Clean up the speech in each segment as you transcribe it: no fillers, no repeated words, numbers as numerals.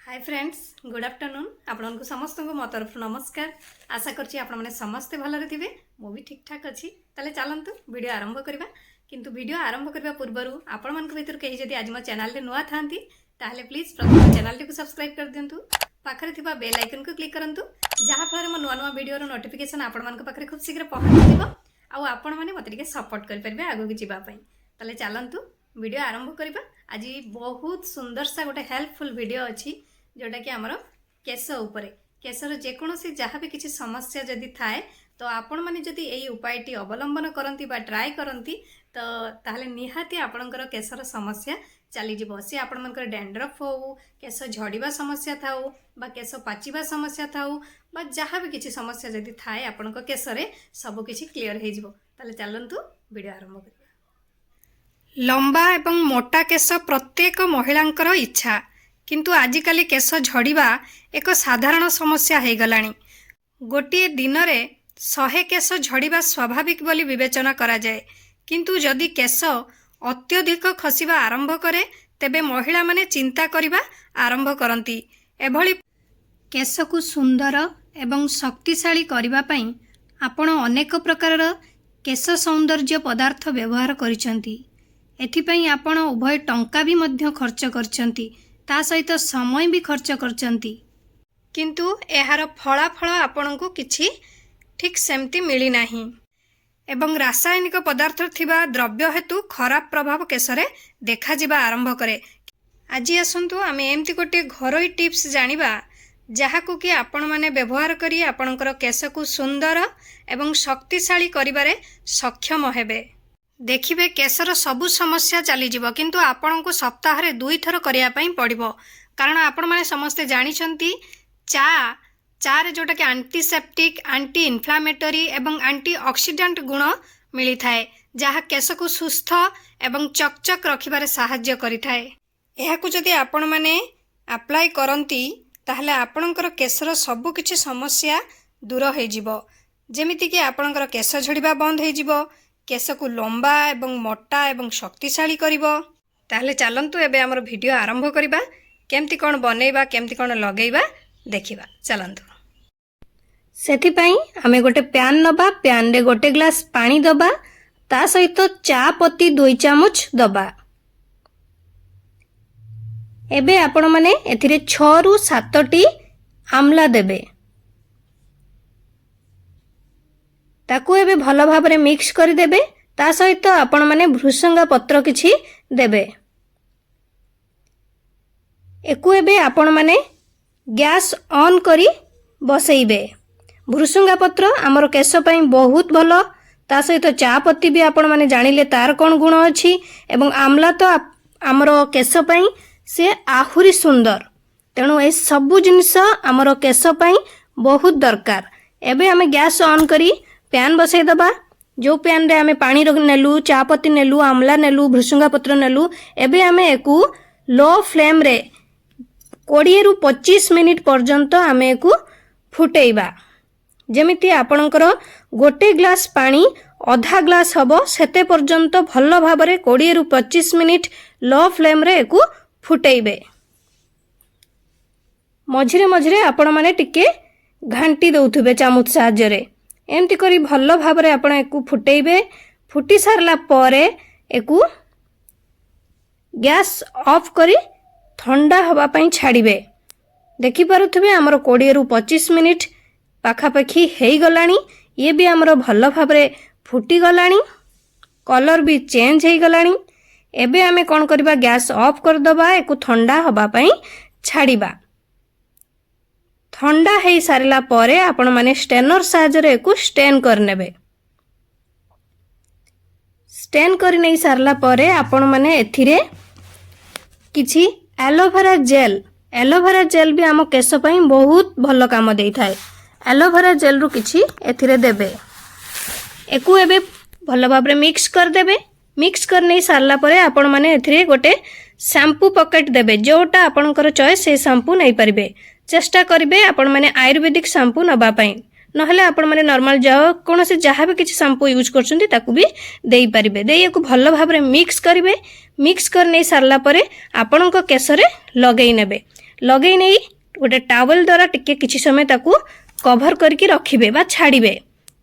Hi friends good afternoon आपण समस्त मो तरफ नमस्कार। आशा करछि आपण माने समस्ते भलरे थिबे मो भी ठीक ठाक अछि। ताले चलंतु वीडियो आरंभ करबा। किंतु वीडियो आरंभ करबा पूर्वरु आपण मानक भीतर कहि जदि आज मो चैनल रे नुआ थांती ताले प्लीज प्रथम चैनल को सब्सक्राइब कर दियंतु। पाखरे थिबा बेल आइकन को क्लिक करंतु जहा फल मो नुआ नुआ वीडियो रो नोटिफिकेशन आपण मानक पाखरे खूब शीघ्र पहुंच जिवो आ आपण माने मते टिके सपोर्ट कर परबे आगो के जिबा पई। ताले चलंतु वीडियो आरंभ करबा। आज बहुत सुंदर सा गोटे हेल्पफुल वीडियो अछि जोटा कि आमर केश उपरे केशर जेकोसी जहाँ भी किसी समस्या जदि थाए तो आपण मैंने जदि यही उपायटी अवलंबन करती ट्राए करती तो ताहले निहाती आपणकर केशर समस्या चली जीवो। सी आपण मनकर डैंड्रफ हो केश झड़िबा समस्या थाउ बा केश पाचिबा समस्या थाउ बा जहाँ भी किसी समस्या जदि थाए आपण केशरे सब किछि क्लियर हो जिवो। ताहले चलंतु वीडियो आरंभ करिया। लंबा एवं मोटा केश प्रत्येक महिलांकर इच्छा, किंतु आजिकाली केश झड़िबा एक साधारण समस्या हो गलानी। गोटे दिन रे 100 केश झड़िबा स्वाभाविक बोली विवेचना करा जाए, किंतु जदि केश अत्यधिक खसिबा आरंभ करे तेबे महिला माने चिंता करिबा आरंभ करंती। एभली केश को सुंदर एवं शक्तिशाली करिबा पई आपण अनेक प्रकार केश सौंदर्य पदार्थ व्यवहार करिसंती। एथिपई आपण उभय टंका भी मध्य खर्च करचंती, ता सहित समय भी खर्च करचंती, किंतु एहार फलाफल आपनकु किछि ठीक सेमती मिली नाही एवं रासायनिक पदार्थ थिबा द्रव्य हेतु खराब प्रभाव केशरे देखा जिबा आरंभ करे। आज आसंतु आमे एमती गोटे घरोई टिप्स जानिबा जहाकु कि आपण माने व्यवहार करी आपनकर केश को सुंदर एवं शक्तिशाली करिबारे सक्षम हेबे। देखिबे केशर सबु समस्या चली जीवो, किंतु आपण को सप्ताह रे 2 थर करिया पई पड़िबो। कारण आपण माने समस्ते जानि छंती चा रे जोटा कि एंटीसेप्टिक एंटी इन्फ्लामेटरी एवं एंटी ऑक्सीडेंट गुण मिली थाए, जहा केश को सुस्थ एवं चकचक रखिबारे सहाय्य करि थाए। एहाकु जदि आपण माने अप्लाई करंती ताहले आपणकर केशर सबु किछि समस्या दूर हो जिवो। जेमिति कि आपणकर केश झड़िबा बंद हो जिवो, केश को लंबा एवं मोटा एवं शक्तिशाली करिवो। ताहले चलंतु एबे हमर वीडियो आरंभ करिबा। केमती कोन बनेइबा केमती कोन लगेइबा देखिबा। चलंतु सेथि पई हमें गोटे पैन नबा। पैन रे गोटे ग्लास पानी दबा, ता सहित चा पत्ती 2 चामच दबा। एबे आपण माने एथिरे 6 रु 7 टी आमला देबे। ताकू एबे भल भाबरे मिक्स कर देबे। ता सहित आपण माने भृसंगा पत्र किछि देबे। एकु एबे आपण माने गैस ऑन करी बसैबे। भृसंगा पत्र आमर केश पई बहुत भलो। ता सहित चा पत्ती भी आपण माने जानिले तार कोन गुण अछि एवं आमला तो आमर केश पई से आहुरी सुंदर। तेणु ए सबु जिनिस आमर केश पई बहुत दरकार। एबे हमें गैस ऑन करी पैन बसई दबा। जो पैन रे हमें पानी नेलु, चापत्ती नेलु, आमला नेलु, भृसंगा पत्र नेलु। एबे हमें एकु लो फ्लेम रे 20 रु 25 मिनिट पर्यंत हमें एकु फुटेइबा। जेमिति आपणकर गोटे ग्लास पानी आधा ग्लास हबो सेते पर्यंत भल भाबरे 20 रु 25 मिनिट लो फ्लेम रे एकु फुटेइबे। मझिरे मझिरे आपण माने टिके घांटी दउथुबे चामच साहाय्य रे। एमती करी भल भाबरे आपण एकु फुटेइबे। फुटी सारला परे एकु गैस ऑफ करी ठंडा हवा पई छाड़िबे। देखि पारुथबे हमर 20 रु 25 मिनिट पाखापाखी हेई गलानी। ये भी हमर भल भाबरे फुटी गलानी, कलर भी चेंज हेई गलानी। एबे हमें कोन करबा गैस ऑफ कर दबा। एकु ठंडा हवा पई छाड़िबा। ठंडा हेई सारला परे आपण माने स्टेनर साहाय्य रे एकु स्टेन कर नेबे। स्टेन कर नै सारला परे आपण माने एथिरे किछि एलोवेरा जेल भी आम केश पई बहुत भल काम देई थाए। एलोवेरा जेल रु किछि एथिरे देबे। एकु एबे भल भाबरे मिक्स कर देबे। मिक्स कर नै सारला परे आपण माने एथिरे गोटे शैम्पू पॉकेट देबे। जोटा आपणकर चॉइस से शैम्पू नै परिबे। चेष्टा करिबे आपण माने आयुर्वेदिक शैम्पू नबा पई, नहले आपण माने नॉर्मल जाओ कोनोसे जहाँ भी किछि शैम्पू यूज करछंती ताकू भी देई परिबे। देई एको भल भाबरे मिक्स करिबे। मिक्स कर नै सारला परे आपणक केशरे लगेई नेबे। लगे नहीं गोटे टावल द्वारा टिके किछि समय ताकू कभर करके रखिबे बा छाड़िबे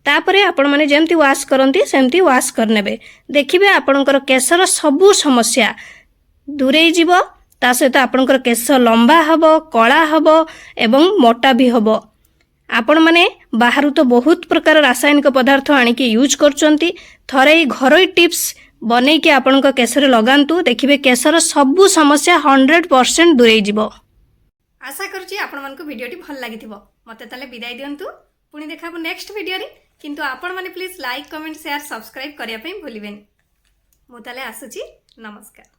तापरे आपण माने जेमती वाश करंती सेमती वाश करनेबे देखिबे आपणकर केशर सबु समस्या दूरेई जीवो ता सहित आपणकर केश लंबा हबो कला हबो एवं मोटा भी हबो आपण माने बाहरु तो बहुत प्रकार रासायनिक पदार्थ आनिके यूज करचंती थरे घरोई टिप्स बनै के आपणक केशर लगांतु देखिबे केशर सबु समस्या 100% दूरेई जीवो। आशा करूची आपण मानकु वीडियोटी भल लागिथिबो मते ताले विदाय दियंतु पुणी देखाबो नेक्स्ट वीडियो रे किंतु आपण माने please like comment share subscribe करिया पई भूलिबेनी मु ताले आसुची नमस्कार।